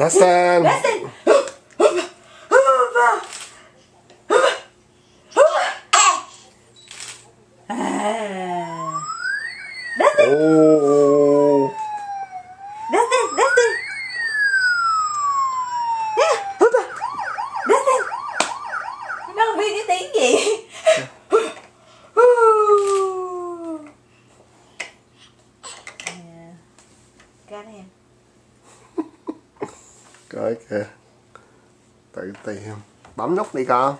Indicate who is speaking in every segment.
Speaker 1: Dustin.
Speaker 2: Dustin. Dustin.
Speaker 1: Oh.
Speaker 2: Dustin. Dustin. Dustin. Nó không biết cái tiếng gì. Got him.
Speaker 1: Coi kìa. Tự tìm. Bấm nút đi con.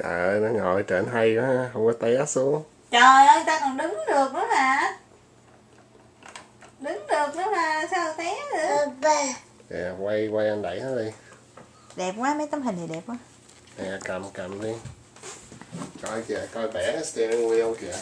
Speaker 1: Trời ơi, nó ngồi trên hay quá ha, không có té xuống.
Speaker 2: Trời ơi, ta còn đứng được nữa hả? Đứng được nữa mà, sao té nữa?
Speaker 1: Nè, quay anh đẩy nó đi.
Speaker 2: Đẹp quá, mấy tấm hình này đẹp quá.
Speaker 1: Nè, cầm đi. Coi kìa, coi bẻ cái steering wheel kìa.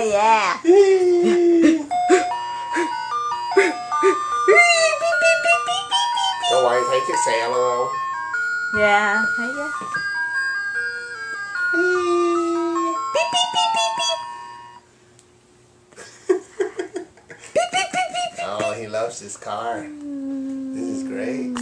Speaker 2: Yeah.
Speaker 1: Có quay thấy chiếc xe luôn không?
Speaker 2: Dạ, thấy chứ.
Speaker 1: Oh, he loves his car. This is great.